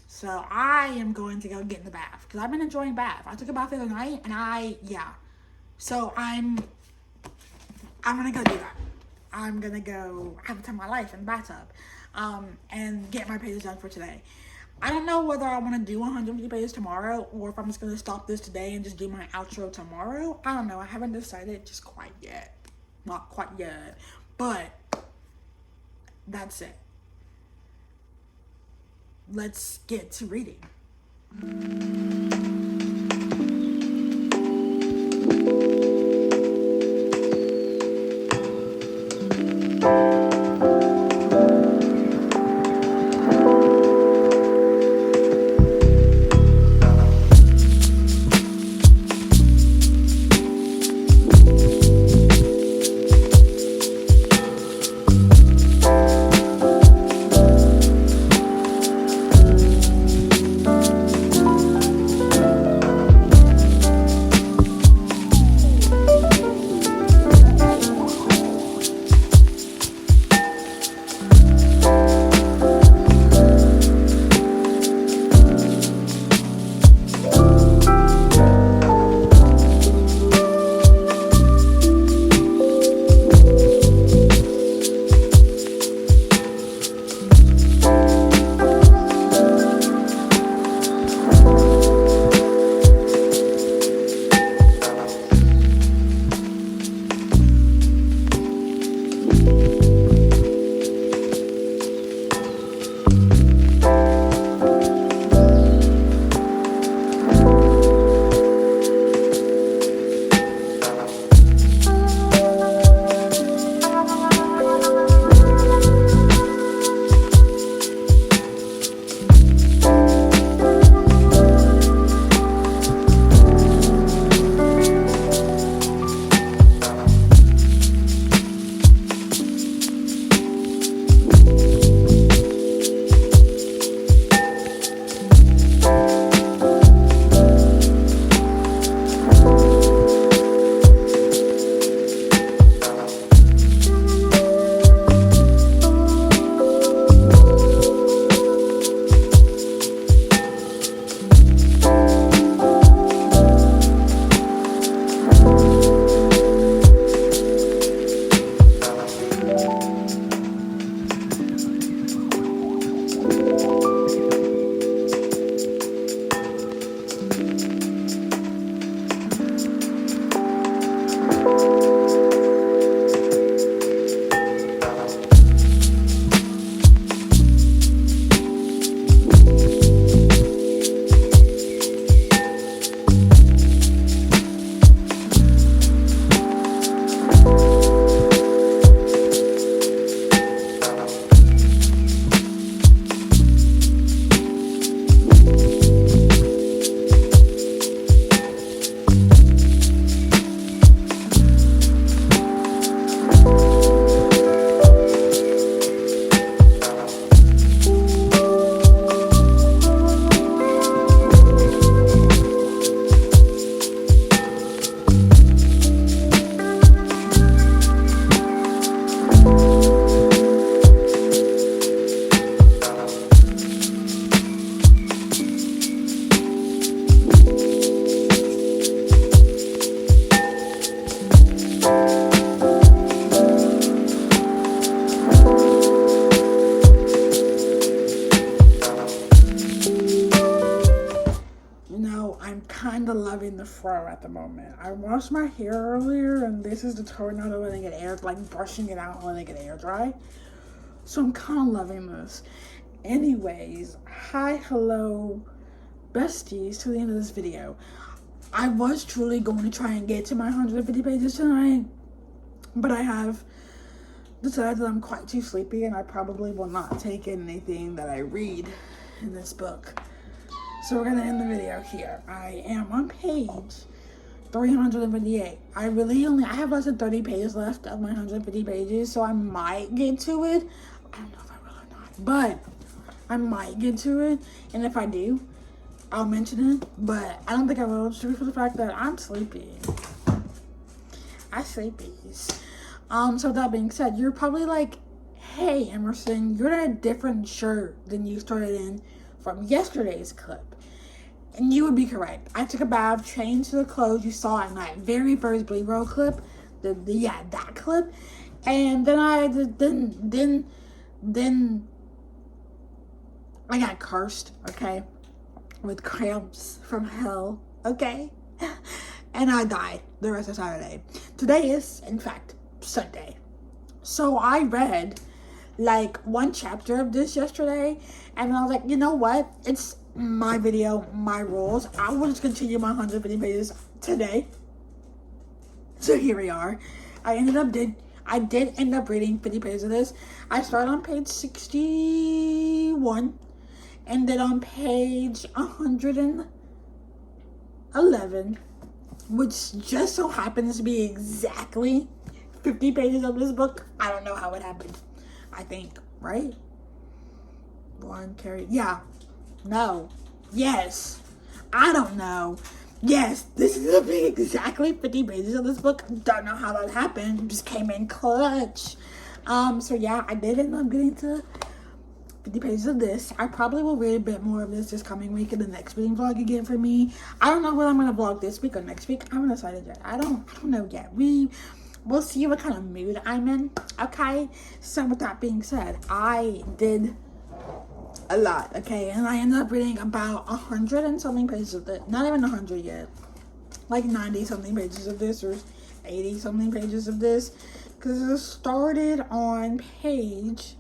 So I am going to go get in the bath because I've been enjoying bath. I took a bath the other night, and so I'm gonna go do that. I'm gonna go have the time of my life in the bathtub, and get my pages done for today. I don't know whether I want to do 150 pages tomorrow or if I'm just going to stop this today and just do my outro tomorrow. I don't know. I haven't decided just quite yet. Not quite yet. But that's it. Let's get to reading. kind of loving the fro at the moment. I washed my hair earlier, and this is the turnout of letting it air, like brushing it out and letting it air dry. So I'm kind of loving this. Anyways, hi, hello, besties, to the end of this video. I was truly going to try and get to my 150 pages tonight, but I have decided that I'm quite too sleepy and I probably will not take in anything that I read in this book. So we're going to end the video here. I am on page 358. I have less than 30 pages left of my 150 pages, so I might get to it. I don't know if I will or not, but I might get to it, and if I do, I'll mention it, but I don't think I will, just for the fact that I'm sleepy. I sleepies. So that being said, you're probably like, hey, Emerson, you're in a different shirt than you started in from yesterday's clip. And you would be correct. I took a bath, changed to the clothes you saw in that very first Bleed Road clip. That clip. And then I got cursed, okay, with cramps from hell, okay? And I died the rest of Saturday. Today is, in fact, Sunday. So I read like one chapter of this yesterday, and I was like, you know what? It's my video, my rules. I will just continue my 150 pages today. So here we are. I did end up reading 50 pages of this. I started on page 61, ended on page 111, which just so happens to be exactly 50 pages of this book. I don't know how it happened. I think, right? One carry. Yeah. No. Yes. I don't know. Yes, this is gonna be exactly 50 pages of this book. Don't know how that happened. Just came in clutch. So yeah, I did end up getting to 50 pages of this. I probably will read a bit more of this coming week in the next reading vlog again for me. I don't know whether I'm gonna vlog this week or next week. I haven't decided yet. I don't know yet. We'll see what kind of mood I'm in. Okay. So with that being said, I did a lot, okay, and I ended up reading about 100 and something pages of this. Not even 100 yet, like 90 something pages of this, or 80 something pages of this, because I started on page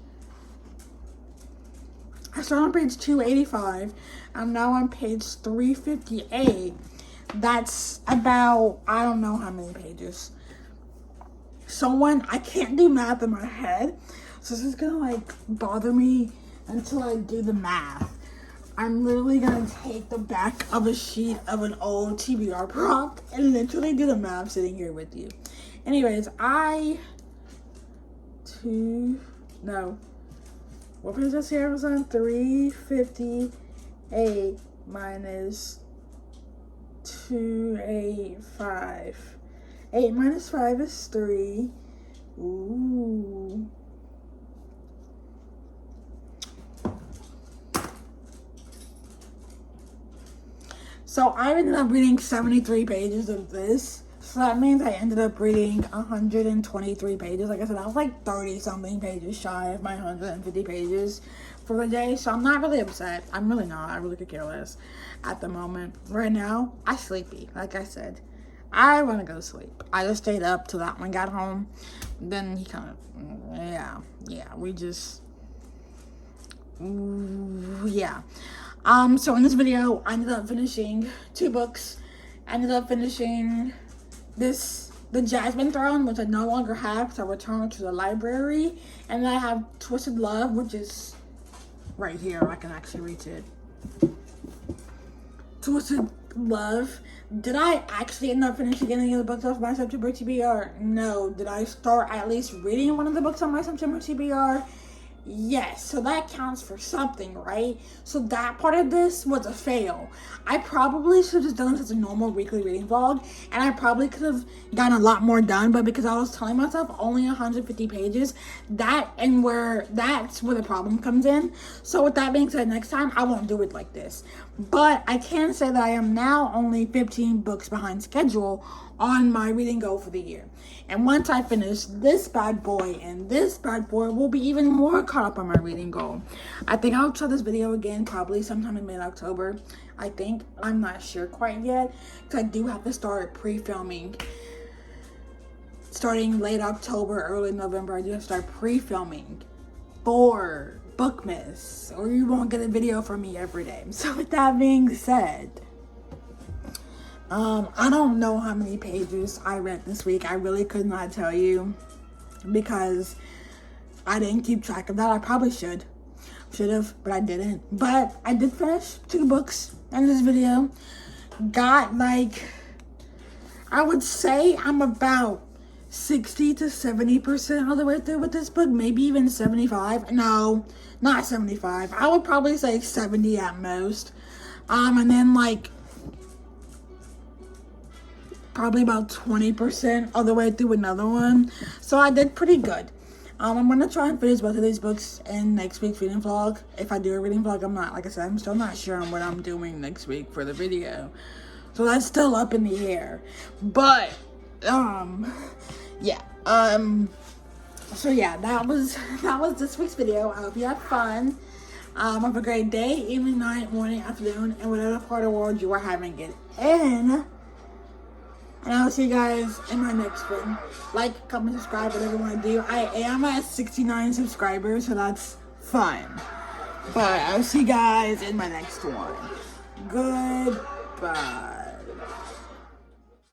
285. I'm now on page 358. That's about, I don't know how many pages. I can't do math in my head, so this is gonna like bother me until I do the math. I'm literally gonna take the back of a sheet of an old TBR prompt and literally do the math sitting here with you. Anyways, what page is here? I was on 358 minus 285. 8 minus 5 is 3. Ooh. So I ended up reading 73 pages of this. So that means I ended up reading 123 pages. Like I said, I was like 30 something pages shy of my 150 pages for the day. So I'm not really upset. I'm really not. I really could care less at the moment. Right now, I'm sleepy. Like I said, I want to go to sleep. I just stayed up till that one got home. Then he kind of, so in this video, I ended up finishing 2 books. I ended up finishing The Jasmine Throne, which I no longer have, so I returned to the library. And then I have Twisted Love, which is right here. I can actually reach it. Twisted Love. Did I actually end up finishing any of the books off my September TBR? No. Did I start at least reading one of the books on my September TBR? Yes, so that counts for something, right? So that part of this was a fail. I probably should have just done this as a normal weekly reading vlog, and I probably could have gotten a lot more done, but because I was telling myself only 150 pages, that's where the problem comes in. So with that being said, next time I won't do it like this. But I can say that I am now only 15 books behind schedule on my reading goal for the year. And once I finish this bad boy and this bad boy, will be even more caught up on my reading goal. I think I'll try this video again probably sometime in mid-October. I think. I'm not sure quite yet, because I do have to start pre-filming. Starting late October, early November, I do have to start pre-filming for Bookmas, or you won't get a video from me every day. So with that being said, I don't know how many pages I read this week. I really could not tell you, because I didn't keep track of that. I probably should have, but I didn't. But I did finish 2 books in this video. Got I would say I'm about 60 to 70% of the way through with this book, maybe even 75. No, not 75. I would probably say 70 at most. And then probably about 20% all the way through another one. So I did pretty good. I'm going to try and finish both of these books in next week's reading vlog. If I do a reading vlog, I'm still not sure on what I'm doing next week for the video. So that's still up in the air. But, yeah. So yeah, that was this week's video. I hope you had fun. Have a great day, evening, night, morning, afternoon, and whatever part of the world you are having it in. And I'll see you guys in my next one. Like, comment, subscribe, whatever you want to do. I am at 69 subscribers, so that's fun. But I'll see you guys in my next one. Goodbye.